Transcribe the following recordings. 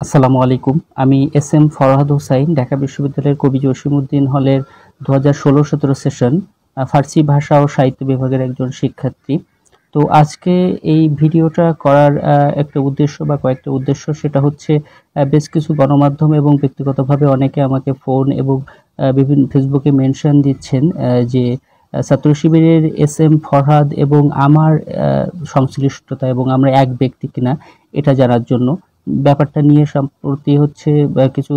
আসসালামু আলাইকুম। আমি এস এম ফরহাদ হোসাইন, ঢাকা বিশ্ববিদ্যালয়ের কবি জসিমউদ্দিন হলের 2016-17 সেশন ফার্সি ভাষা ও সাহিত্য বিভাগের একজন শিক্ষার্থী। তো আজকে এই ভিডিওটা করার একটা উদ্দেশ্য বা কয়েকটা উদ্দেশ্য, সেটা হচ্ছে বেশ কিছু গণমাধ্যম এবং ব্যক্তিগতভাবে অনেকে আমাকে ফোন এবং বিভিন্ন ফেসবুকে মেনশন দিচ্ছেন যে ছাত্র শিবিরের এস এম ফরহাদ এবং আমার সংশ্লিষ্টতা এবং আমরা এক ব্যক্তি কিনা এটা জানার জন্য। ব্যাপারটা নিয়ে সম্প্রতি হচ্ছে কিছু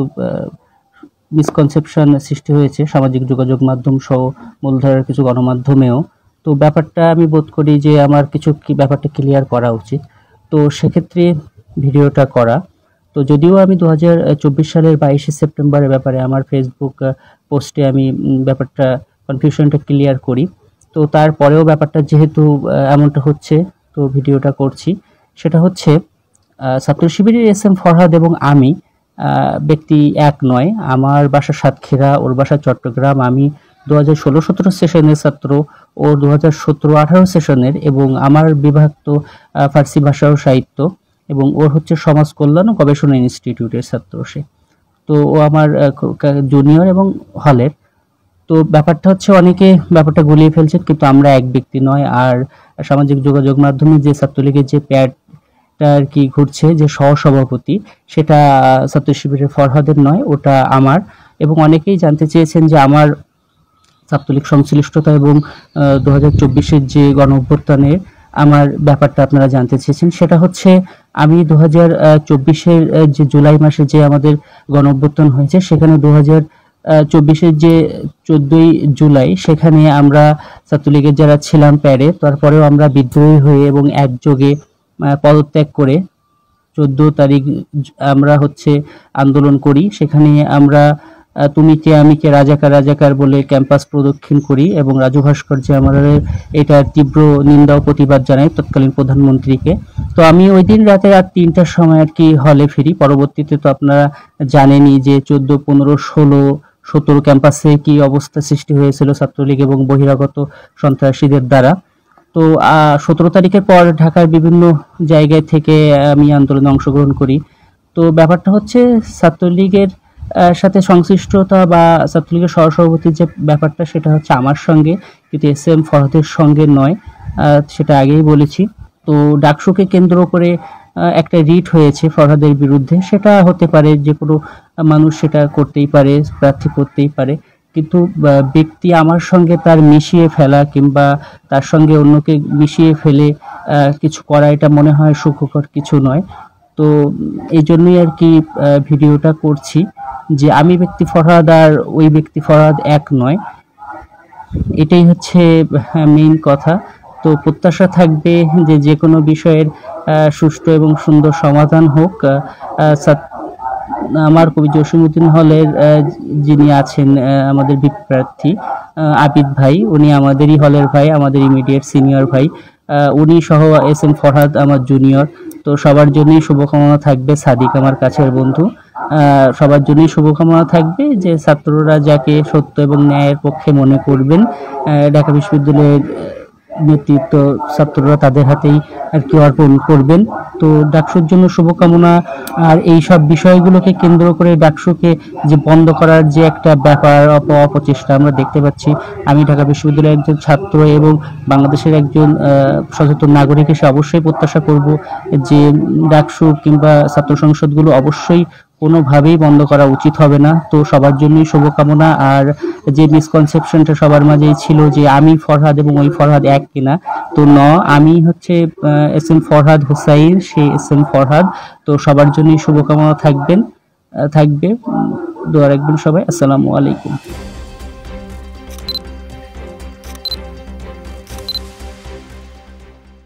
মিসকনসেপশন সৃষ্টি হয়েছে সামাজিক যোগাযোগ মাধ্যম সহ মূলধারার কিছু গণমাধ্যমেও। তো ব্যাপারটা আমি বোধ করি যে আমার কিছু ব্যাপারটা ক্লিয়ার করা উচিত, তো সেক্ষেত্রে ভিডিওটা করা। তো যদিও আমি 2024 সালের 22শে সেপ্টেম্বরের ব্যাপারে আমার ফেসবুক পোস্টে আমি ব্যাপারটা কনফিউশনটা ক্লিয়ার করি, তো তারপরেও ব্যাপারটা যেহেতু এমনটা হচ্ছে, তো ভিডিওটা করছি। সেটা হচ্ছে ছাত্র শিবিরের এস এম ফরহাদ এবং আমি ব্যক্তি এক নয়। আমার বাসা সাতক্ষীরা, ওর বাসা চট্টগ্রাম। আমি 2016-17 সেশনের ছাত্র, ও 2017-18 সেশনের, এবং আমার বিভাগ তো ফার্সি ভাষা ও সাহিত্য, এবং ওর হচ্ছে সমাজ কল্যাণ ও গবেষণা ইনস্টিটিউটের ছাত্র সে। তো ও আমার জুনিয়র এবং হলের। তো ব্যাপারটা হচ্ছে অনেকে ব্যাপারটা গুলিয়ে ফেলছেন, কিন্তু আমরা এক ব্যক্তি নয়। আর সামাজিক যোগাযোগ মাধ্যমে যে ছাত্রলীগের যে প্যাড আর কি ঘুরছে, যে সহসভাপতি, সেটা ছাত্র শিবিরের ফরহাদের নয়, ওটা আমার। এবং অনেকেই জানতে চেয়েছেন যে আমার ছাত্রলীগ সংশ্লিষ্টতা এবং 2024-এর যে গণ অভ্যুত্থানের আমার ব্যাপারটা আপনারা জানতে চেয়েছেন। সেটা হচ্ছে আমি 2024-এর যে জুলাই মাসে যে আমাদের গণ অভ্যুত্থান হয়েছে, সেখানে 2024-এর যে 14ই জুলাই, সেখানে আমরা ছাত্রলীগের যারা ছিলাম প্যারে, তারপরেও আমরা বিদ্রোহী হয়ে এবং একযোগে পদত্যাগ করে 14 তারিখ আমরা হচ্ছে আন্দোলন করি। সেখানে আমরা তুমি কে আমি কে রাজাকার রাজাকার বলে ক্যাম্পাস প্রদক্ষিণ করি, এবং রাজু ভাস্কর্য আমাদের এটার তীব্র নিন্দা ও প্রতিবাদ জানাই তৎকালীন প্রধানমন্ত্রীকে। তো আমি ওই দিন রাতে রাত 3টার সময় আর কি হলে ফিরি। পরবর্তীতে তো আপনারা জানেনই যে 14, 15, 16, 17 ক্যাম্পাসে কি অবস্থা সৃষ্টি হয়েছিল ছাত্রলীগ এবং বহিরাগত সন্ত্রাসীদের দ্বারা। তো 17 তারিখের পর ঢাকার বিভিন্ন জায়গায় থেকে আমি আন্দোলনে অংশগ্রহণ করি। তো ব্যাপারটা হচ্ছে ছাত্রলীগের সাথে সংশ্লিষ্টতা বা ছাত্রলীগের সহসভাপতির যে ব্যাপারটা, সেটা হচ্ছে আমার সঙ্গে, কিন্তু এস এম ফরহাদের সঙ্গে নয়। সেটা আগেই বলেছি। তো ডাকসুকে কেন্দ্র করে একটা রিট হয়েছে ফরহাদের বিরুদ্ধে। সেটা হতে পারে, যে কোনো মানুষ সেটা করতেই পারে, প্রার্থী করতেই পারে, কিন্তু ব্যক্তি আমার সঙ্গে তার মিশিয়ে ফেলা কিংবা তার সঙ্গে অন্যকে মিশিয়ে ফেলে কিছু করা, এটা মনে হয় সুখকর কিছু নয়। তো এই জন্যই আর কি ভিডিওটা করছি, যে আমি ব্যক্তি ফরহাদ আর ওই ব্যক্তি ফরহাদ এক নয়। এটাই হচ্ছে মেইন কথা। তো প্রত্যাশা থাকবে যে যে কোনো বিষয়ের সুষ্ঠু এবং সুন্দর সমাধান হোক। আমার কবি জসিমউদ্দিন হলের যিনি আছেন আমাদের ভিপি প্রার্থী আবিদ ভাই, উনি আমাদেরই হলের ভাই, আমাদের ইমিডিয়েট সিনিয়র ভাই। উনি সহ এস এম ফরহাদ আমার জুনিয়র। তো সবার জন্যই শুভকামনা থাকবে। সাদিক আমার কাছের বন্ধু, সবার জন্যই শুভকামনা থাকবে যে ছাত্ররা যাকে সত্য এবং ন্যায়ের পক্ষে মনে করবেন, ঢাকা বিশ্ববিদ্যালয়ের নেতৃত্ব ছাত্ররা তাদের হাতেই আর কি অর্পণ করবেন। তো ডাকসুর জন্য শুভকামনা। আর এই সব বিষয়গুলোকে কেন্দ্র করে ডাকসুকে যে বন্ধ করার যে একটা ব্যাপার, অপচেষ্টা আমরা দেখতে পাচ্ছি। আমি ঢাকা বিশ্ববিদ্যালয়ের একজন ছাত্র এবং বাংলাদেশের একজন সচেতন নাগরিক হিসেবে অবশ্যই প্রত্যাশা করব যে ডাকসু কিংবা ছাত্র সংসদগুলো অবশ্যই কোনোভাবেই বন্ধ করা উচিত হবে না। তো সবার জন্যই শুভকামনা। আর যে মিসকনসেপশনটা সবার মাঝেই ছিল যে আমি ফরহাদ এবং ওই ফরহাদ এক কিনা, তো আমি হচ্ছে এস এম ফরহাদ হোসাইন, সে এস এম ফরহাদ। তো সবার জন্যই শুভকামনা থাকবে। দোয়া রাখবেন সবাই। আসসালামু আলাইকুম।